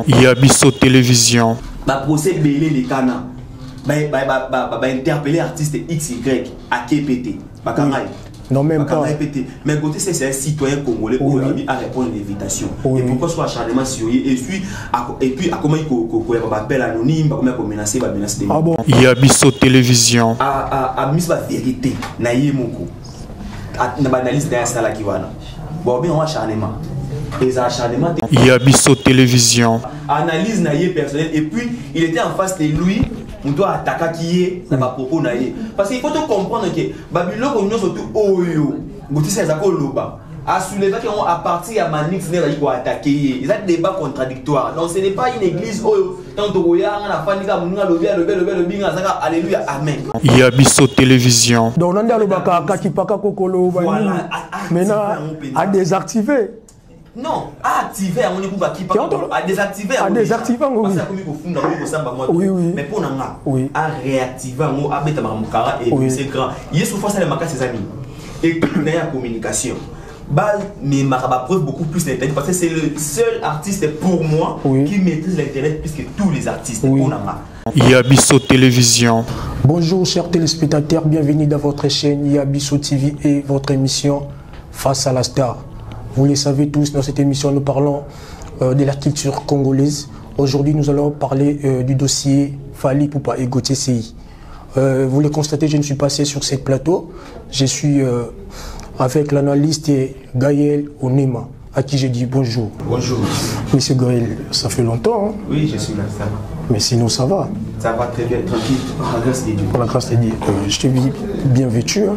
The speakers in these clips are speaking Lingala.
Yabiso Télévision. Procès belé les canards. Interpeller artiste XY à KPT. Non, même pas. Mais côté c'est un citoyen congolais qui a répondu à l'invitation. Et pourquoi soit acharnement sur lui et puis à comment il appelle anonyme, comment il menacer des ah bon. Yabiso Télévision. À mise la vérité. Naïe moko. Na analyse derrière ça là qui va là. Bon bien on acharnement. Les acharnements. Yabiso Télévision. Analyse naïe personnelle et puis il était en face de lui. On doit attaquer qui est dans ma propos naïe. Parce qu'il faut te comprendre que Babylone on surtout oyo. Gouti c'est ça qu'on loba. À soulever qu'on à partir à Manix n'est pas pour attaquer. Il y a des débats contradictoires. Donc ce n'est pas une église oyo. Tant que oya on a fait le binga alléluia amen. Yabiso Télévision. Donc on a le baka kakipaka kokolo. Voilà. Maintenant à désactiver. Non, à activer on est pour qui à désactiver à désactiver oui oui mais pour nanga oui à réactiver on a bêta makara et c'est grand il est souvent ça les makara ses amis et il y a communication mais maraba preuve beaucoup plus l'internet parce que c'est le seul artiste pour moi qui maîtrise l'internet plus que tous les artistes pour nanga. Yabiso Télévision. Bonjour chers téléspectateurs, bienvenue dans votre chaîne Yabiso TV et votre émission Face à la Star. Vous le savez tous, dans cette émission, nous parlons de la culture congolaise. Aujourd'hui, nous allons parler du dossier Fally Ipupa et Gauthier Sei. Vous le constatez, je ne suis pas assis sur ce plateau. Je suis avec l'analyste Gaël Onema, à qui je dis bonjour. Bonjour. Monsieur Gaël, ça fait longtemps. Hein? Oui, je suis là, ça va. Mais sinon, ça va. Ça va très bien, tranquille, par la grâce de Dieu. Par la grâce de Dieu. Je te vis bien vêtu. Hein?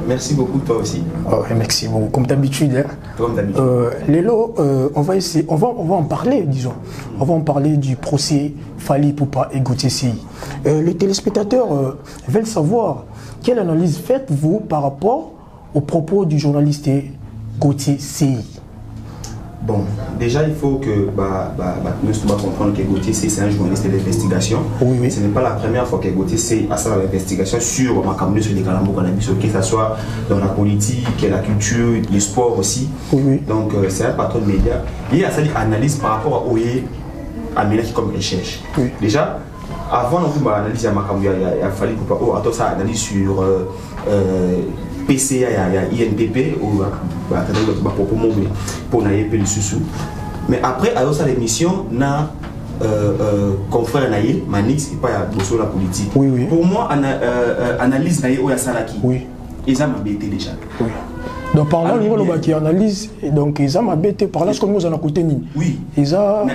Merci beaucoup, toi aussi. Merci beaucoup, comme d'habitude. Hein? Comme d'habitude. Lélo, on va essayer, on va en parler, disons. On va en parler du procès Fally Ipupa et Gauthier Sei. Les téléspectateurs veulent savoir quelle analyse faites-vous par rapport aux propos du journaliste Gauthier Sei. Bon, déjà il faut que nous comprendre que Gauthier Sei c'est un journaliste d'investigation. Oui. Ce n'est pas la première fois que Gauthier Sei a ça l'investigation sur ma campagne sur les Kalambo que ce soit dans la politique, la culture, le sport aussi. Oui. Donc c'est un patron de médias. Il y a ça analyse par rapport à Oye Amina qui comme recherche. Oui. Déjà, avant l'analyse à ma campagne, il a fallu pour ça analyse sur PCA, il y a INPP ou pour le sous. Mais après, à l'émission, na confrère Naïe, Manix, et pas la politique. Oui. Pour moi, analyse Naïe ou Salaki. Oui. Ils ont m'embêté déjà. Oui. Donc par là, nous qui analyse, donc ils ont m'embêté par là, ce que nous avons écouté. Oui. Ils ont.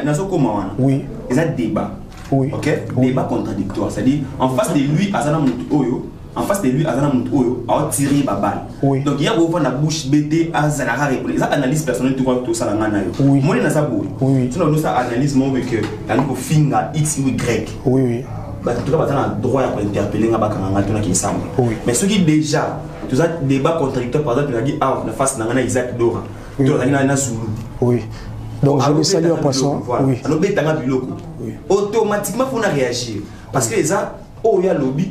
Oui. Ils ont débat. Oui. Ok. Débat contradictoire, c'est-à-dire en face de lui, Azana Oyo. En face de lui, Azana Oyo a tiré ma balle. Oui. Donc il y a beaucoup de bouche BT Azana répondre. Ça analyse personnelle tout ça là. Oui. Moi, il y a ça beau. Oui. Sinon nous ça analyse mon que la nous finga X ou Y. Oui. Bah en tout cas on a droit à interpeller nga bakanga tuna qui semble. Oui. Mais ce qui déjà tout ça débat contradictoire par exemple il a dit ah na face na Isaac Dora. Tout ça na Zulu. Oui. Donc je le salue en passant. Oui. Alors betanga biloko. Automatiquement faut réagir parce que ça oh il y a lobby.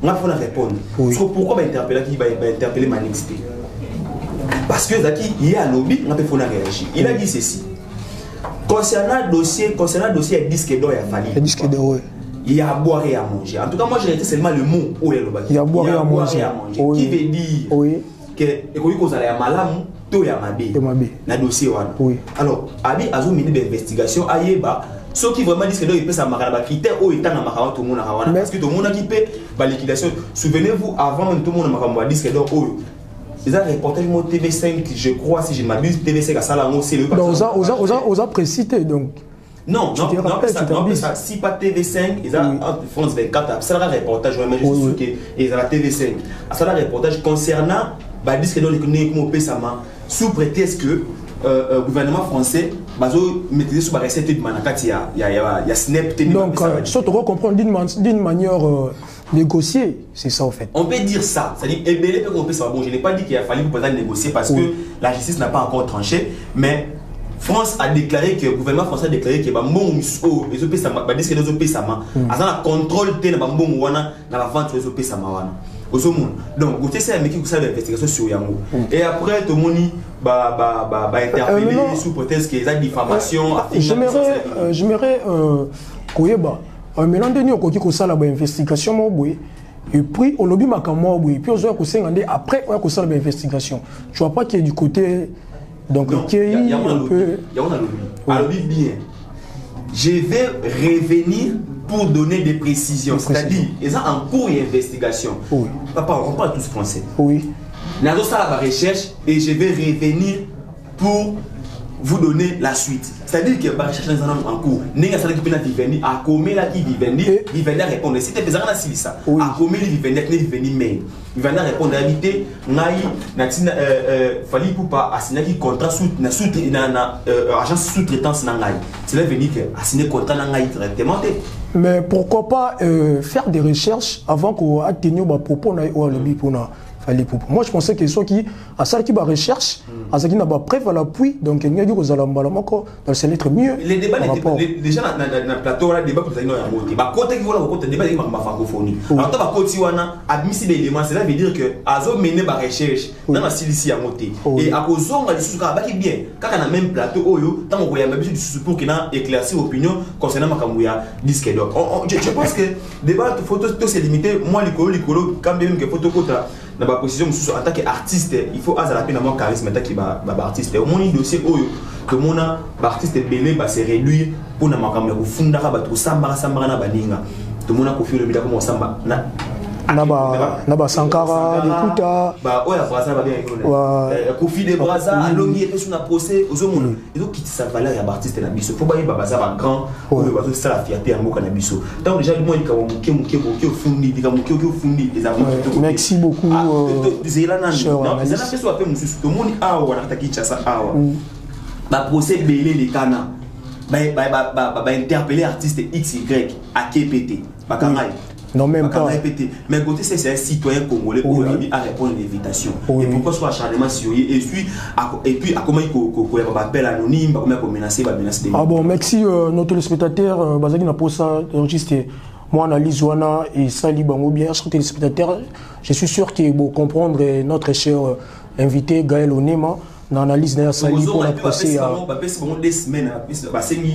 On va répondre. Oui. Pourquoi interpeller Manix? Parce que il y a un lobby, on peut réagir. Il a dit ceci. Concernant le dossier disque d'or, il y a à boire et à manger. En tout cas, moi j'ai été seulement le mot où il y a à boire et à manger. Oui. Qui veut dire que vous allez à Malam, tout est à Mabé. Dans le dossier. Oui. Alors, Abi a une minute d'investigation. Ayeba. Ceux qui vraiment disent que il peut s'amarrer les critères où étant dans tout le monde parce que tout le monde a qui peut la liquidation. Souvenez-vous avant tout le monde a dit que ils ont reporté mon TV5 je crois si je ne m'abuse TV5 à Salango c'est le on a précité donc non si pas TV5 ils ont France 24 ça le reportage je suis sûr que ils ont la TV5 ça le reportage concernant bah disent que l'économie peut s'amarrer sous prétexte que gouvernement français maîtriser sur la recette de Manakati il y a Snap donc ça tu comprendre d'une manière négociée c'est ça en fait on peut dire ça c'est-à-dire Ebele peut qu'on ça bon je n'ai pas dit qu'il a fallu pour négocier parce que la justice n'a pas encore tranché mais France a déclaré que le gouvernement français a déclaré que bon les OP ça va dire que les OP ça a un contrôle de bon wana dans la vente des OP ça Donc, côté c'est un mec qui fait l'investigation sur Yango. Et après, tout le monde va interpeller sous prétexte qu'il y a des diffamations. J'aimerais maintenant de nous qui ça la investigation et puis au lobby makambo et puis aux aussi après on a ça la investigation. Tu vois pas qu'il y a du côté donc il y a un lobby bien. Je vais revenir pour donner des précisions. C'est-à-dire, ils ont en cours d'investigation. Oui. Papa, on parle tous français. Oui. Nous allons faire la recherche et je vais revenir pour vous donner la suite. C'est-à-dire que la recherche est en cours. Nous allons venir à commer la qui venir répondre. Si tu es besoin de ça, à commer qui venir mail. Il va répondre à l'habité. Fallait pour pas assigner un contrat sous agence sous-traitance. C'est venir assigner un contrat directement. Mais pourquoi pas faire des recherches avant qu'on atteigne les propos au lobby pour moi je pensais que ceux qui à ça qui va recherche à ce qui n'a pas preuve à l'appui donc il y a du aux alambalamoko donc c'est être mieux les débats déjà dans le plateau là débat que vous avez dans monter bah côté qui voilà côté débat avec ma francophonie alors toi côté wana admissible élément cela veut dire que azo mener ba recherche dans la silici à monter et à cause on va les sous-ka ba qui bien quand on a même plateau oyo tant on voit même du pour qu'il a éclairci opinion concernant makamouya disque d'or je pense que débat photo c'est limité moi l'écolo quand même que photo quota dans la position en tant qu'artiste, il faut avoir un charisme en tant qu'artiste. Au moins, dossier que mon artiste belé va se réduire pour nous fondre tout samba na baninga. Tout le monde a confié le milieu comme samba. Naba Sankara, Dekuta. Bah ouais, Braza va bien. Kofi de Braza, Alongi et sur na procès aux hommes. Ils ont quitté sa valeur à artiste na biso. Faut pas y babaza ba grand. Pour le bateau c'est la fierté en moka na biso. Tant déjà le mois il ka muke fundi, dika muke fundi les amis. Merci beaucoup. Zélana non, mais ça fait soit peu mususu. Tout le monde a ou na taki chasa awa. Ba procès belé les cana. Ba interpeller artiste XY à KPT. Ba kangai. Non, même pas. Mais côté c'est un citoyen congolais qui a répondu à l'invitation. Et pourquoi soit acharnement sur lui et puis à comment il appel anonyme, comment il menacer des. Ah bon, merci nos téléspectateurs, Bazaki n'a pas ça enregistré. Moi analyse wana et sali bango bien chers téléspectateurs, je suis sûr qu'ils vont comprendre notre cher invité Gaël Onema. Dans l'analyse de la salle pour la procès. Oui, des semaines.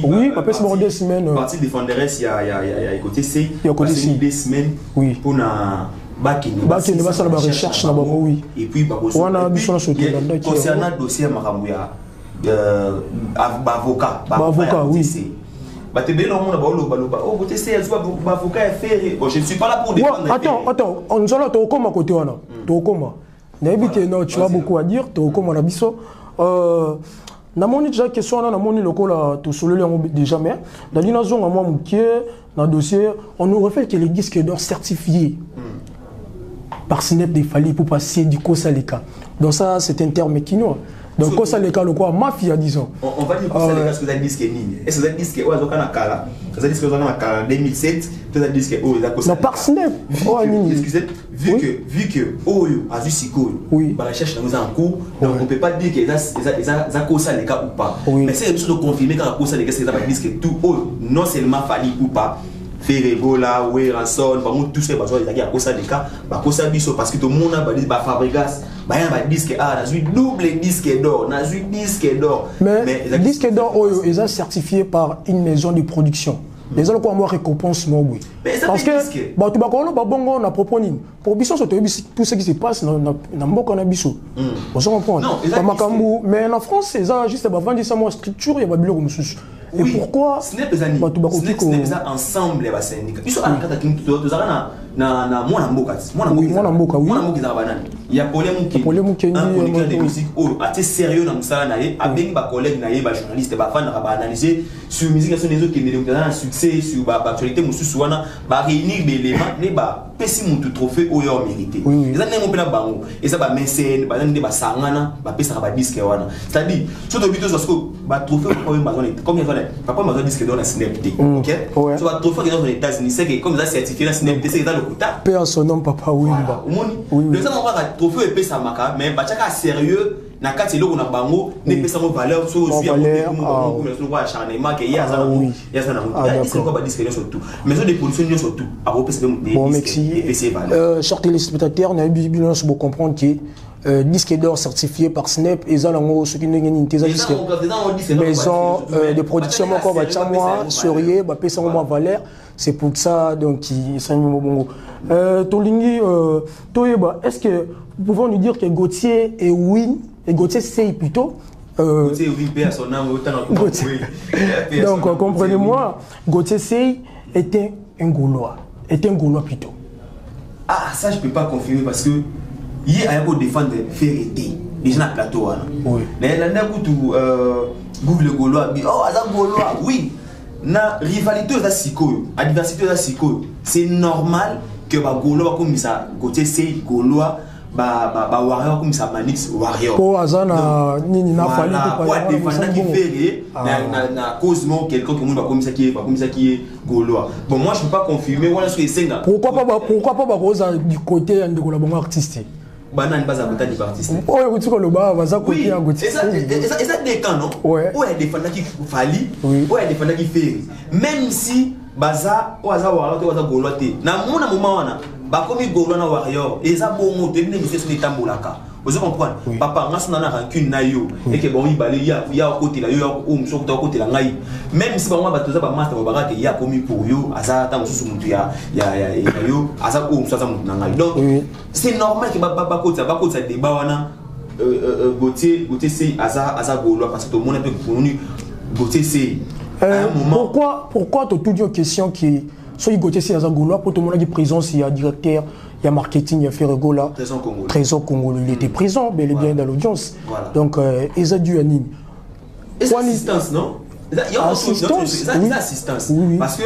Oui, des semaines. Parti défenderesse, il y a côté C. Il y a des semaines. Oui. Pour na Bakine va faire la recherche là-bas, oui. Et puis, concernant le dossier Maramouya, avocat. Avocat, oui. Je ne suis pas là pour défendre. Attends, on nous a à côté. Non, tu as beaucoup à dire, tu as comme on a biso. Na moni déjà question na moni lokola to solo déjà mais dans une zone à moi dans dossier on nous refait que les disques d'or certifiés par Snap des Fali pour passer du Kosaleka. Donc ça c'est un terme chinois. Donc Kosaleka le quoi mafia disons. On va dire Kosaleka ce que vous avez dit que nini. Est-ce que vous avez dit que oazoka na kala. Vous avez dit que vous avez na kala 2007, vous avez dit que oh la Kosaleka. Non par Snap. Excusez, vu que Oyo a vu Siko. Oui. Bah la recherche nous en cours. Donc on peut pas dire que ça Kosaleka ou pas. Mais c'est une chose de confirmer quand Kosaleka c'est ça va dire que tout non seulement Fali ou pas. Ferrebola, Ranson, tout ce qui est à cause des cas, parce que tout le monde a dit Fabrigas, disque A, double disque d'or, disque d'or. Mais le disque d'or, ils sont certifiés par une maison de production. Les gens qui ont récompense, oui. Parce que, on a proposé. Pour Bissot, tout ce qui se passe dans le monde, on a Bissot. On se comprend. Mais en France, ils ont juste vendre ça, structure, il y a des bureaux. Et pourquoi ce n'est pas ensemble les syndicats. Ils sont à la carte il y a problème qui de musique assez sérieux dans ça avec ma collègue naïe journaliste ba fan ba analyser sur musique sur les autres qui ne succès sur actualité mususu wana ba réunir des éléments ne ba pesi mutu trophée au yo mérité ils ont même pena bango et ça ba mécène ba ndé ba sangana ba pesa ba disque wana c'est-à-dire surtout bitos parce que ba trophée comme il fallait papa m'a disque dans la synapté OK so ba trophée dans les États-Unis c'est que comme ça certifié la synapté c'est dans le quota son nom papa oui le ça on va trophée et ça maka mais ba chaka sérieux na kati eloko na bango ne pesa mo valeur so aussi ko acharnement que ya za na disque ko ba disque surtout maison de production surtout a repesa des chers téléspectateurs na bien se comprendre que disque d'or certifié par Snap et ça ce qui n'est pas disque maison de production encore ba chamwa sorier ba pesa mo valeur. C'est pour ça donc il s'est mis au bon. Tolingi Toyeba, est-ce que nous pouvons nous dire que Gauthier est win et Gauthier c'est plutôt Gauthier win paie à son âme autant donc comprenez-moi, Gauthier Sey était un Gaulois, plutôt. Ah ça je peux pas confirmer parce que hier a eu défendre vérité déjà na plateau là. Oui. Mais là n'a tout Google Gaulois, oh ça Gaulois, oui. Na rivalité aux Sikoyo, adversité aux Sikoyo, c'est normal que ba Gaulois comme ça, Gauthier Sey Gaulois, ba warrior comme ça Manix warrior. Pour Azana ni na fallu pour défendre qui fait na cause non quelqu'un que monde comme ça qui est Gaulois. Bon moi je peux pas confirmer voilà ce que c'est là. Pourquoi pas Rosa du côté de la bon artiste. Banane base à côté du artiste. Oh écoute que le bas va ça côté à Gauthier. Et ça des camps non. Ouais. Où est défendre qui fali, où est défendre qui fait. Même si baza ou aza warrior ou aza Gaulois té. Na mon moment wana ba comme Gaulois na warrior et ça bon mot tenir c'est sur les tambolaka. Vous comprenez? Papa nga sona na rancune na yo et que bon il balé ya côté là yo ou mso côté là ngai. Même si ba moi batoza ba master ba baraka ya komi pour yo aza ta mususu muntu ya yo aza ou mso aza muntu na ngai. Donc c'est normal que ba côté débat wana Gauthier Sey aza Gaulois parce que tout le monde est connu Gauthier Sey. Pourquoi tu as tout dit en question qui soit Gauthier Sey aza Gaulois pour tout le monde qui présence il y a directeur il y a marketing, il y a Ferrego là. Trésor Congolais. Il était présent, bel et bien dans l'audience. Voilà. Donc, ils ont dû animer. Et c'est assistance, non? Il y a assistance. Oui. Parce que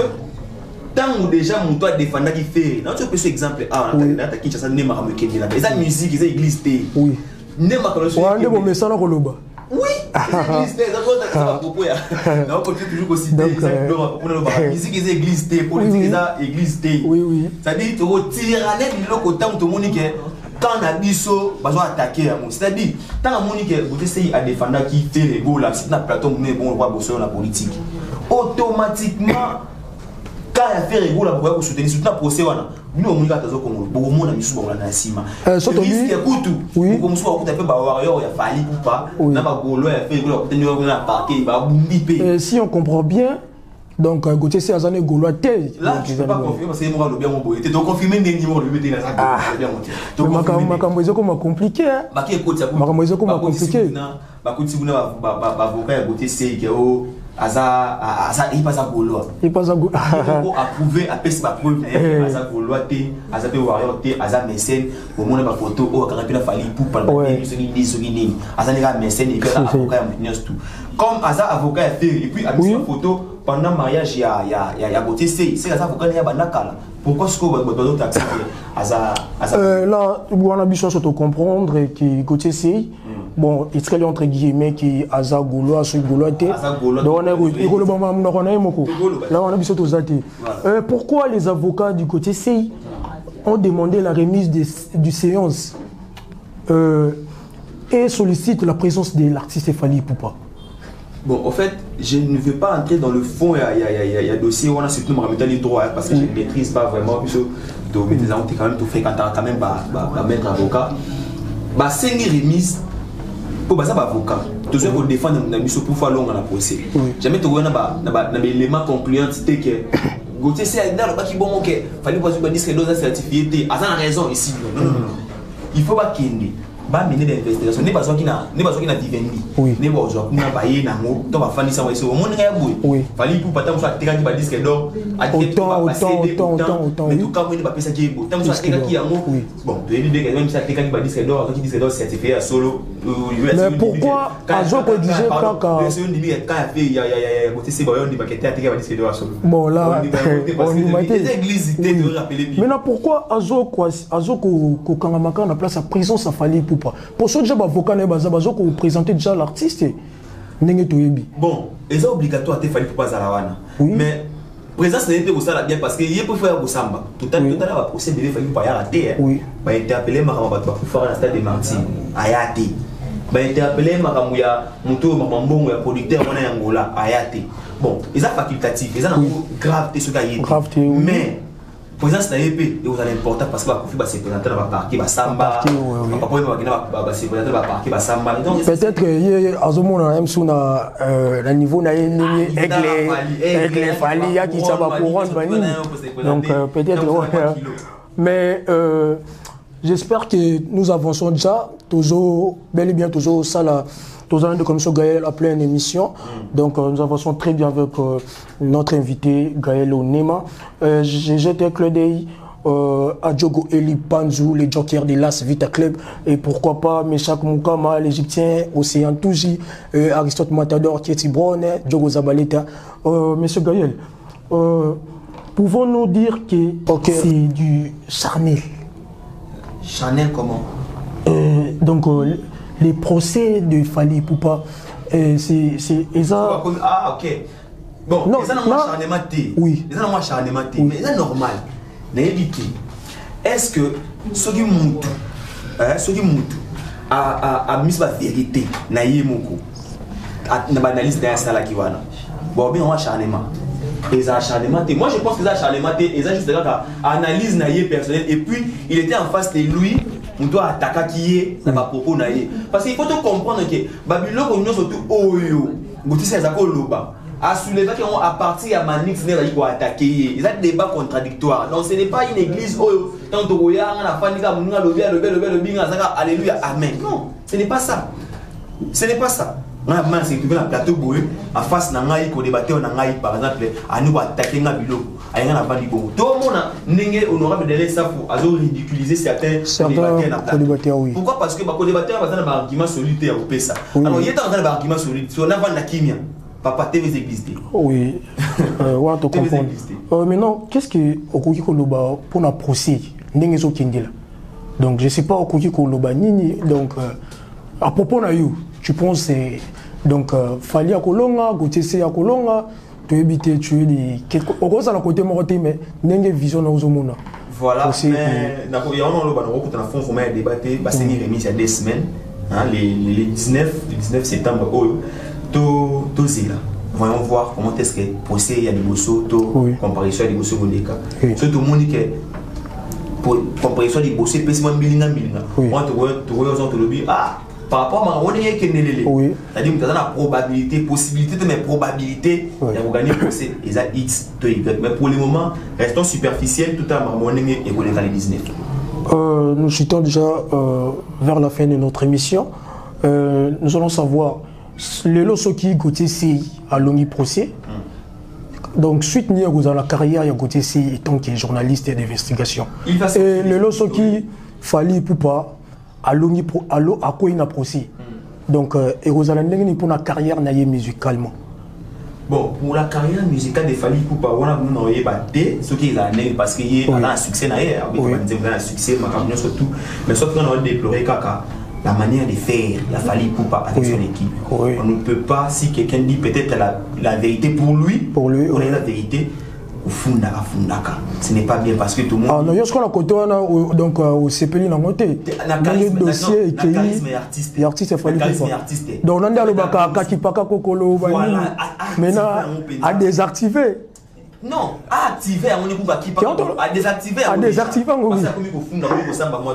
tant où déjà mon toit défendant qui fait, non, tu peux ce exemple. Ah, on a qui ça n'est pas me là. Les musique, ils ont église. Oui. N'est pas comme ça. On a bon message dans le bas. Oui. Ça va propos ya. Là on continue toujours aussi des musique ils église politique ils église. Oui. Ça dit tu retirer biloko tant tout monde que quand na biso besoin attaquer c'est-à-dire tant monde que vous essayez à défendre qui fait les goals là c'est na plateau mais bon on va bosser la politique automatiquement quand il y a fait les goals là pour soutenir la procès wana nous on regarde tazo Congo beaucoup monde misu bon na sima surtout risque kutu comme soit ku taper ba warrior ya fali ou pas na ba golo ya fait golo tenir na parquet ba bumbi si on comprend bien donc Gauthier Sey azane golo té là je peux pas confirmer parce que moi le bien mon boy donc confirmer des numéros le mettre dans ça bien mon donc makambo ezoko ma compliqué ba ki ekoti ya makambo ezoko ma compliqué ba kuti buna ba avocat ya Gauthier Sey ke o Aza il passe à Gaulois. Il passe à Gaulois. Il faut approuver à pèse ma preuve. Aza Gaulois té, Aza pe warrior té, Aza mécène. Au moins ma photo, oh quand il fallait pour parler ce qui dit. Aza les gars mécène et puis avocat en tout. Comme Aza avocat a fait et puis a mis sa photo pendant mariage il y a Gauthier Sey. C'est Aza avocat il y a banaka. Pourquoi ce que vous doit accepter Aza là on a besoin de comprendre que Gauthier Sey bon, il serait entre guillemets qui Aza Gaulois, sur Gaulois. Là, on a besoin de zati. Pourquoi les avocats du côté CI ont demandé la remise du séance et sollicitent la présence de l'artiste Fally Ipupa? Bon, en fait, je ne veux pas entrer dans le fond. Il y a dossier où on a surtout les droits parce que je ne maîtrise pas vraiment. Puisque tu as quand même tout fait quand même mettre avocat. C'est une remise. Pour ça, avocat. Tout ça pour défendre la mission pour faire long dans la procès. Jamais tu vois un élément concluant que Gauthier Sey dans le bas qui bon ok fallait pas dire que l'autre certifié a raison ici. Non. Il faut pas qu'il ba mener d'investigation n'est pas besoin qu'il na divendi n'est pas besoin qu'on a baillé na mo to ba fani ça ici au monde ya boy fallait pour pas tant soit teka qui ba disque d'or autant mais tout cas il va penser qu'il est beau tant soit teka qui a mo bon tu es dit que même ça teka qui ba disque d'or qui disque d'or certifié à solo mais pourquoi Azoko disait quand c'est une limite quand il y a côté c'est on dit pas que teka ba disque d'or à solo bon là on est église te rappeler bien maintenant pourquoi Azoko kangamaka na place à prison ça fallait pour ceux qui ont avocat vous présenter déjà l'artiste. Bon, c'est obligatoire de faire pour pas à mais présence n'est pas ça bien parce que il peut faire au samba. Tout à l'heure va procéder de faire pour y arrêter. Oui. Va interpeller ma pour faire un stade de Martin. Ayati. ba interpeller makambo ya muto makambo ya producteur wana ya Angola ayate bon ils a facultatif ils a grave te ce gars mais présence na EP et vous allez important parce que ba kofi ba se présenter ba parquet ba samba ba poème ba se présenter ba parquet ba samba peut-être azomona même suna la niveau na aigle fali ya ki ça va couronne bani donc peut-être mais j'espère que nous avançons déjà toujours bel et bien toujours ça là tous de Commission Gaël a plein d'émissions. Donc nous avançons très bien avec notre invité Gaël Onema. J'ai jeté un clin d'œil à Diogo Eli Panzou, les jokers de Las Vita Club, et pourquoi pas Meshak Moukama, l'Égyptien, Océan Touji, Aristote Matador, Kieti Brown, Diogo Zabaleta. Monsieur Gaël, pouvons-nous dire que c'est du charnel? Chanel comment? Donc les procès de Fally Ipupa, c'est ça. Ah ok. Bon, non, ça n'a pas charnement. Oui. Ça n'a pas charnement. Mais c'est normal. Est-ce que ce qui monte, a mis la vérité, n'a y moko, n'a pas analyse derrière ça là qui va là. Bon, bien on a charnement. Et ça charnement. Moi je pense que ça charnement et ça juste là analyse n'a y personnel et puis il était en face de lui. On doit attaquer qui est ça va propos naïe parce qu'il faut te comprendre que Babylone on nous surtout oyo gouti c'est ça loba à soulever qu'à partir à Manix n'est pas attaquer ils ont des débats contradictoires donc ce n'est pas une église oyo tant que oya on a fait niga munga le binga saka alléluia amen non ce n'est pas ça on a mal c'est que la plateau boy en face na ngai ko débattre na ngai par exemple à nous attaquer nga biloko ayanga na bandi bongo tout le monde ndenge honorable de l'Esafo a ridiculiser certains débatteurs oui pourquoi parce que ba ko débatteur bazana ba argument solide ya opesa alors il est en train ba argument solide sur avant la kimia papa TV existé oui on te comprendre maintenant qu'est-ce que okoki ko loba pour na procès ndenge zo kindela donc je sais pas okoki ko loba nini donc à propos na you tu penses donc Fally à Kolonga, Gauthier à Kolonga, tu évites tuer des quelque chose à la côté morté mais n'engage vision dans Zomona. Voilà. Mais d'accord, il y a un autre bandeau que tu as fait pour me débattre, bah c'est une remise il y a 2 semaines, hein, les 19 septembre to zela. Voyons voir comment est-ce que procès il y a des bossos, comparaison des bossos Gondeka. Surtout monde que pour comparaison des bossos pèsement milinga. Moi tu vois aux autres lobby par rapport à on est que oui c'est-à-dire que tu as la probabilité possibilité mais probabilité de gagner procès et ça x to y mais pour le moment restons superficiels tout à marmonner et pour les 19 nous chutons déjà vers la fin de notre émission nous allons savoir les lots qui Gauthier si à longi procès donc suite ni à la carrière il y a Gauthier si étant qui est journaliste et d'investigation et les lots qui Fally Ipupa alongi pro allo à quoi il a procès donc et vous allez pour la carrière naïe musicalement bon pour la carrière musicale de Fally Ipupa on a nous n'avons pas battu ce qui est l'année parce qu'il y a un succès naïe avec un succès ma surtout mais sauf qu'on a déploré caca la manière de faire la Fally Ipupa avec son équipe on ne peut pas si quelqu'un dit peut-être la vérité pour lui on est la vérité ce n'est pas bien parce que tout le monde. Ah non, je crois que la donc au CPI n'a monté. Le dossier est artiste Fally Ipupa. Donc on a le baka kakipaka kokolo. Maintenant à désactiver. Non, à activer on est pour kakipaka. À désactiver. À désactiver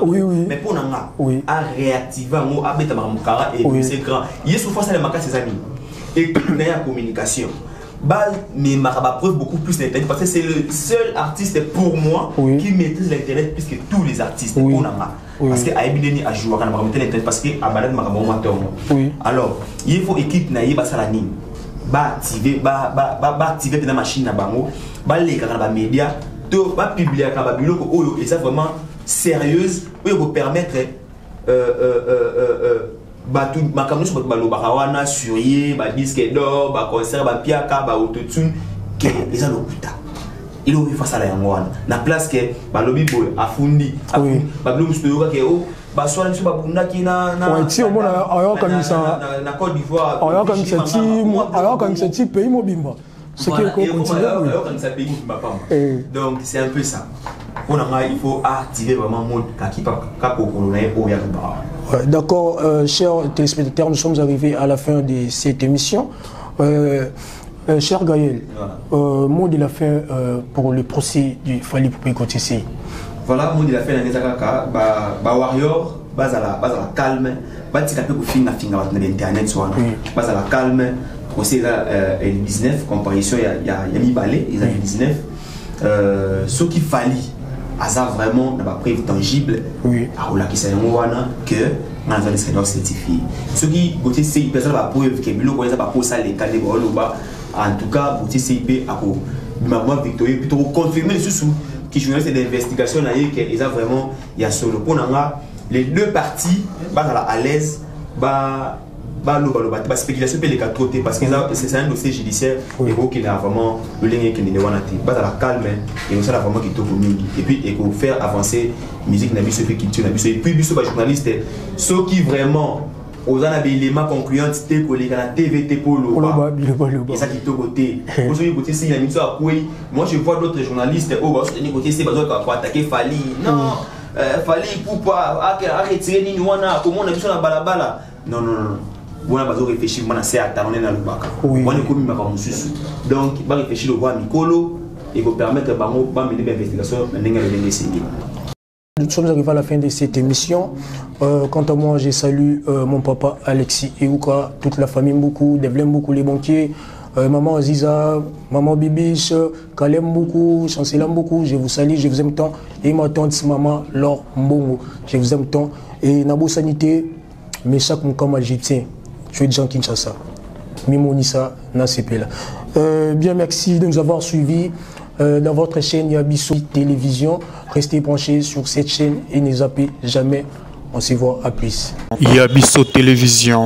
oui. Mais pour nanga. Oui. À réactiver on a bêta mamukara et c'est grand. Il y a souvent ça les makas ses amis. Et il y a communication. Mais Maraba preuve beaucoup plus l'internet parce que c'est le seul artiste pour moi qui maîtrise l'internet plus que tous les artistes parce que Aïbideni a joué à l'internet parce que Abalad Maraba alors il faut équipe naïe basalani activer la machine à bango les médias tout publier à et ça vraiment sérieuse pour permettre tout ma caméra sur le barawana surier ba disque d'or ba concert ba piaka ba autotune que les gens l'okuta il est face à la yangwana na place que ba lobby boy afundi ba blum studio que o ba soir sur ba bunda ki na ti o mona ayo kamisa na Côte d'Ivoire ayo kamisa ti ayo kamisa ti pays mobimba ce qui est continue ayo kamisa pays mobimba donc c'est un peu ça on a il faut activer vraiment mode kakipa kakokolo na o ya ba Ouais, d'accord, chers téléspectateurs, nous sommes arrivés à la fin de cette émission. Cher Gaël, voilà. Mot de la fin pour le procès du Fally Ipupa Kotisi. Voilà, mot de la fin de la Warrior, base à la calme, base à l'internet, base à la calme, procès le 19, comparaison, il y a mis balai, ils ont le 19. Ce qu'il fallait, ça vraiment n'a pas preuve tangible, que on a des scénarios certifiés. Ce qui côté CIP, ça va preuve que Bilo connaît pas pour ça les cas de Boloba. En tout cas, côté CIP a pour maman Victoria plutôt confirmer les sous qui journaliste d'investigation là qu'ils a vraiment il y a sur le point les deux parties à l'aise la spéculation peut les cas trop parce que c'est un dossier judiciaire et qui a vraiment le lien qui n'est pas à la calme et ça vraiment qui et puis il faut faire avancer musique n'a plus culture et puis les journalistes ceux qui vraiment aux éléments concluants c'était que les TVT polo et ça qui est côté pour ceux côté c'est il y a moi je vois d'autres journalistes côté c'est pour attaquer Fally non Fally Ipupa retirer ni wana comment on a besoin de balabala non on a besoin de réfléchir on a c'est à talonner dans le bac on est comme donc il va réfléchir le voir Mikolo et vous permettre de mener l'investigation Nous sommes arrivés à la fin de cette émission. Quant à moi, je salue mon papa Alexis Eouka, toute la famille Mboukou, Devlem Mboukou, les banquiers, maman Aziza, maman Bibiche, Kalem Mboukou, Chancela Mboukou, je vous salue, je vous aime tant. Et ma tante maman Laure Mbongo, je vous aime tant. Et Nabo Sanité, mais chaque Moukama Egyptien, je suis Jean Kinshasa. Mimonissa Nasepela. Bien, merci de nous avoir suivis. Dans votre chaîne Yabisso Télévision. Restez branchés sur cette chaîne et ne zappez jamais. On se voit à plus. Yabisso Télévision.